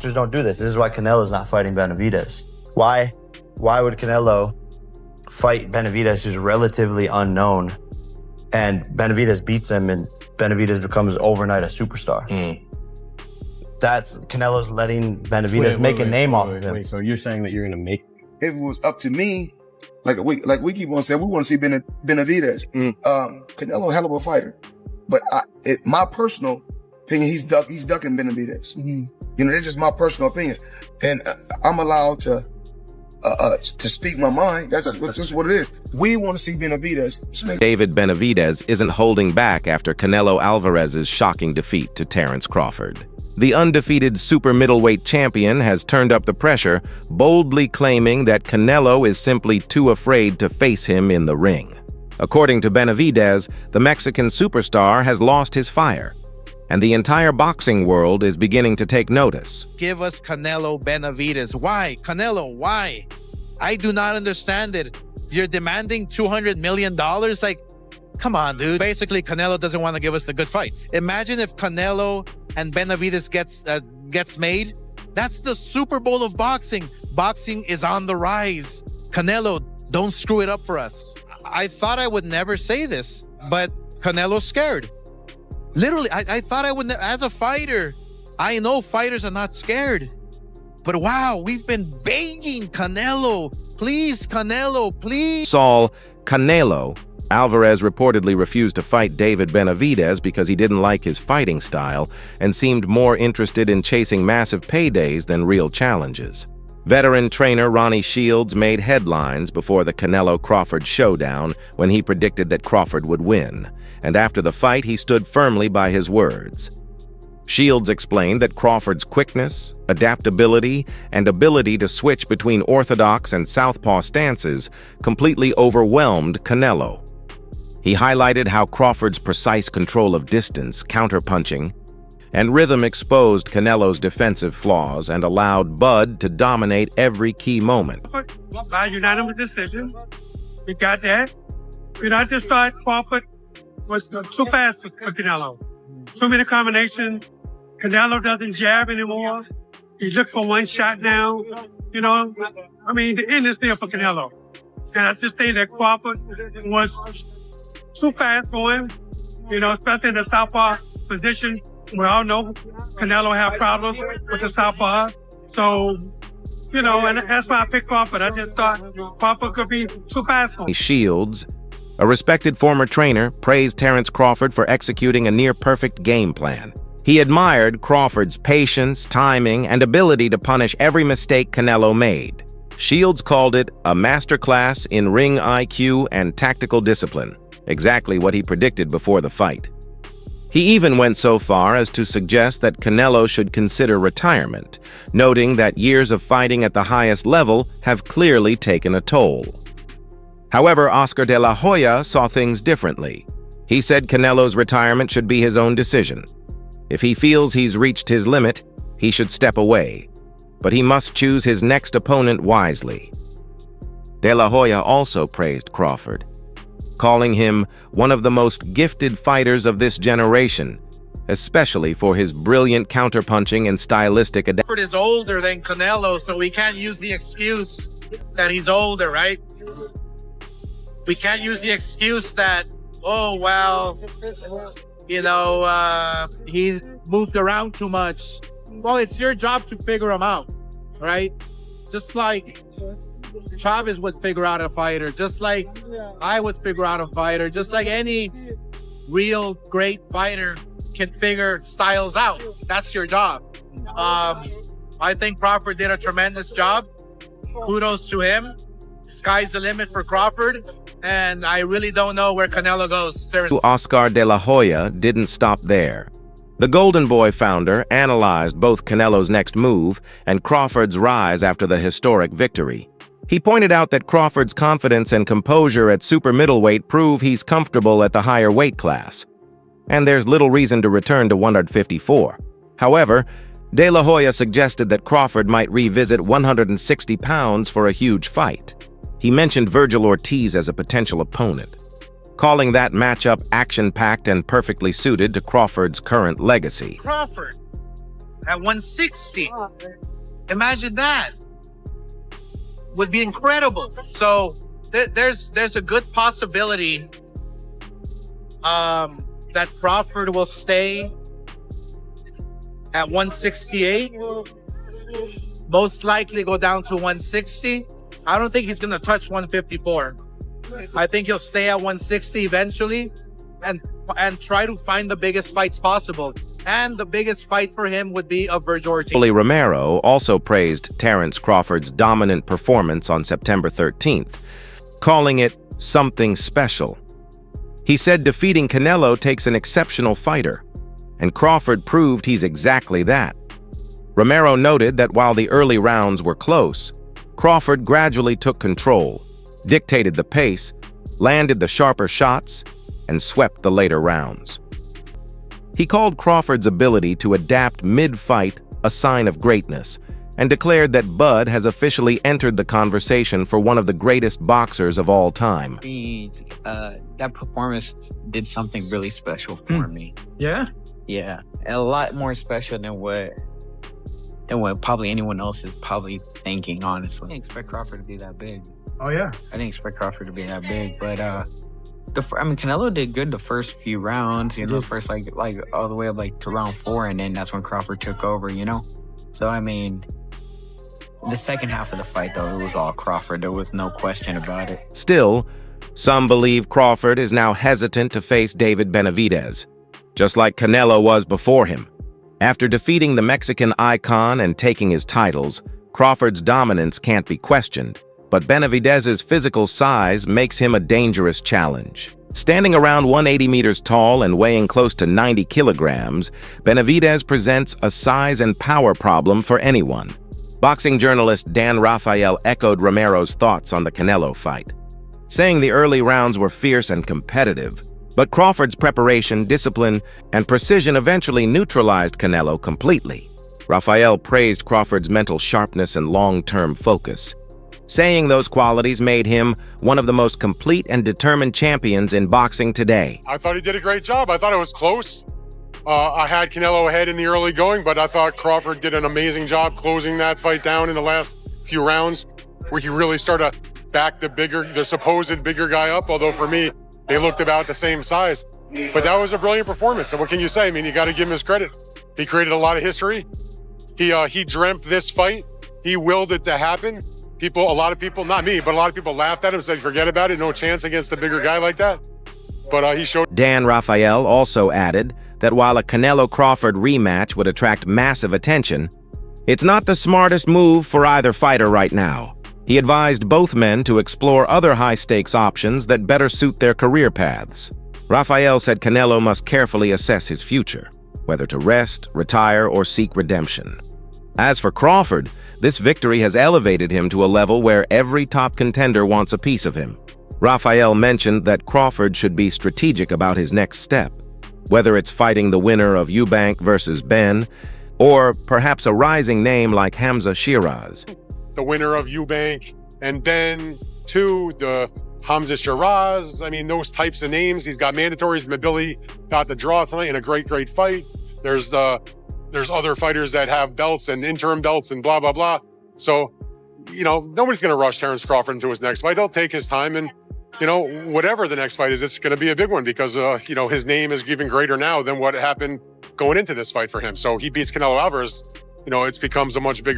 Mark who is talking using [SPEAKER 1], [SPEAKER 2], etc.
[SPEAKER 1] don't do this. This is why Canelo's not fighting Benavidez. Why would Canelo fight Benavidez, who's relatively unknown, and Benavidez beats him and Benavidez becomes overnight a superstar? That's Canelo's letting Benavidez make a name off of him.
[SPEAKER 2] Wait, so you're saying that you're going to make...
[SPEAKER 3] If it was up to me, like we keep on saying, we want to see Benavidez. Canelo, hell of a fighter. But my personal opinion, he's ducking Benavidez. You know, that's just my personal opinion. And I'm allowed to speak my mind. That's just what it is. We want to see Benavidez.
[SPEAKER 4] David Benavidez isn't holding back after Canelo Alvarez's shocking defeat to Terence Crawford. The undefeated super middleweight champion has turned up the pressure, boldly claiming that Canelo is simply too afraid to face him in the ring. According to Benavidez, the Mexican superstar has lost his fire, and the entire boxing world is beginning to take notice.
[SPEAKER 5] Give us Canelo Benavidez. Why? Canelo, why? I do not understand it. You're demanding $200 million? Like, come on, dude. Basically, Canelo doesn't want to give us the good fights. Imagine if Canelo and Benavidez gets made. That's the Super Bowl of boxing. Boxing is on the rise. Canelo, don't screw it up for us. I thought I would never say this, but Canelo's scared. Literally, I thought I would, as a fighter, I know fighters are not scared. But wow, we've been begging Canelo. Please, Canelo, please.
[SPEAKER 4] Saul Canelo Alvarez reportedly refused to fight David Benavidez because he didn't like his fighting style and seemed more interested in chasing massive paydays than real challenges. Veteran trainer Ronnie Shields made headlines before the Canelo-Crawford showdown when he predicted that Crawford would win, and after the fight he stood firmly by his words. Shields explained that Crawford's quickness, adaptability, and ability to switch between orthodox and southpaw stances completely overwhelmed Canelo. He highlighted how Crawford's precise control of distance, counterpunching, and rhythm exposed Canelo's defensive flaws and allowed Bud to dominate every key moment.
[SPEAKER 6] By unanimous decision, we got that. I just thought Crawford was too fast for Canelo. Too many combinations. Canelo doesn't jab anymore. He looked for one shot now. You know, I mean, the end is there for Canelo. And I just think that Crawford was too fast for him, especially in the southpaw position. We all know Canelo had problems with the southpaw. So, and that's why I picked Crawford. I just thought Crawford could be too fast for him.
[SPEAKER 4] Shields, a respected former trainer, praised Terence Crawford for executing a near-perfect game plan. He admired Crawford's patience, timing, and ability to punish every mistake Canelo made. Shields called it a masterclass in ring IQ and tactical discipline, exactly what he predicted before the fight. He even went so far as to suggest that Canelo should consider retirement, noting that years of fighting at the highest level have clearly taken a toll. However, Oscar de la Hoya saw things differently. He said Canelo's retirement should be his own decision. If he feels he's reached his limit, he should step away, but he must choose his next opponent wisely. De la Hoya also praised Crawford, calling him one of the most gifted fighters of this generation, especially for his brilliant counterpunching and stylistic adaptation.
[SPEAKER 5] Crawford is older than Canelo, so we can't use the excuse that he's older, right? We can't use the excuse that, oh, well, he moved around too much. Well, it's your job to figure him out, right? Just like Chavez would figure out a fighter, just like I would figure out a fighter, just like any real great fighter can figure styles out. That's your job. I think Crawford did a tremendous job. Kudos to him. Sky's the limit for Crawford, and I really don't know where Canelo goes.
[SPEAKER 4] Oscar de la Hoya didn't stop there. The Golden Boy founder analyzed both Canelo's next move and Crawford's rise after the historic victory. He pointed out that Crawford's confidence and composure at super middleweight prove he's comfortable at the higher weight class, and there's little reason to return to 154. However, De La Hoya suggested that Crawford might revisit 160 pounds for a huge fight. He mentioned Virgil Ortiz as a potential opponent, calling that matchup action-packed and perfectly suited to Crawford's current legacy.
[SPEAKER 5] Crawford at 160. Imagine that. Would be incredible. So there's a good possibility that Crawford will stay at 168. Most likely go down to 160. I don't think he's going to touch 154. I think he'll stay at 160 eventually and try to find the biggest fights possible. And the biggest fight for him would be a Verge Ortiz.
[SPEAKER 4] Romero also praised Terence Crawford's dominant performance on September 13th, calling it something special. He said defeating Canelo takes an exceptional fighter, and Crawford proved he's exactly that. Romero noted that while the early rounds were close, Crawford gradually took control, dictated the pace, landed the sharper shots, and swept the later rounds. He called Crawford's ability to adapt mid-fight a sign of greatness, and declared that Bud has officially entered the conversation for one of the greatest boxers of all time.
[SPEAKER 2] That performance did something really special for me.
[SPEAKER 7] Yeah?
[SPEAKER 2] Yeah, a lot more special than what probably anyone else is probably thinking, honestly. I didn't expect Crawford to be that big.
[SPEAKER 7] Oh, yeah.
[SPEAKER 2] I didn't expect Crawford to be that big, but Canelo did good the first few rounds, first like all the way up like to round 4, and then that's when Crawford took over, So I mean, the second half of the fight though, it was all Crawford. There was no question about it.
[SPEAKER 4] Still, some believe Crawford is now hesitant to face David Benavidez, just like Canelo was before him. After defeating the Mexican icon and taking his titles, Crawford's dominance can't be questioned. But Benavidez's physical size makes him a dangerous challenge. Standing around 180 meters tall and weighing close to 90 kilograms, Benavidez presents a size and power problem for anyone. Boxing journalist Dan Rafael echoed Romero's thoughts on the Canelo fight, saying the early rounds were fierce and competitive, but Crawford's preparation, discipline, and precision eventually neutralized Canelo completely. Rafael praised Crawford's mental sharpness and long-term focus, saying those qualities made him one of the most complete and determined champions in boxing today.
[SPEAKER 8] I thought he did a great job. I thought it was close. I had Canelo ahead in the early going, but I thought Crawford did an amazing job closing that fight down in the last few rounds, where he really started to back the supposed bigger guy up, although for me, they looked about the same size. But that was a brilliant performance. So what can you say? I mean, you got to give him his credit. He created a lot of history. He dreamt this fight. He willed it to happen. A lot of people, not me, but a lot of people laughed at him, said, forget about it, no chance against a bigger guy like that. But he showed.
[SPEAKER 4] Dan Rafael also added that while a Canelo-Crawford rematch would attract massive attention, it's not the smartest move for either fighter right now. He advised both men to explore other high-stakes options that better suit their career paths. Rafael said Canelo must carefully assess his future, whether to rest, retire, or seek redemption. As for Crawford, this victory has elevated him to a level where every top contender wants a piece of him. Rafael mentioned that Crawford should be strategic about his next step, whether it's fighting the winner of Eubank versus Ben, or perhaps a rising name like Hamza Shiraz.
[SPEAKER 8] The winner of Eubank and Ben, too, the Hamza Shiraz, I mean, those types of names. He's got mandatories, Mabili got the draw tonight in a great fight. There's other fighters that have belts and interim belts and blah, blah, blah. So, nobody's going to rush Terence Crawford into his next fight. He'll take his time and, whatever the next fight is, it's going to be a big one because, his name is even greater now than what happened going into this fight for him. So he beats Canelo Alvarez, it becomes a much bigger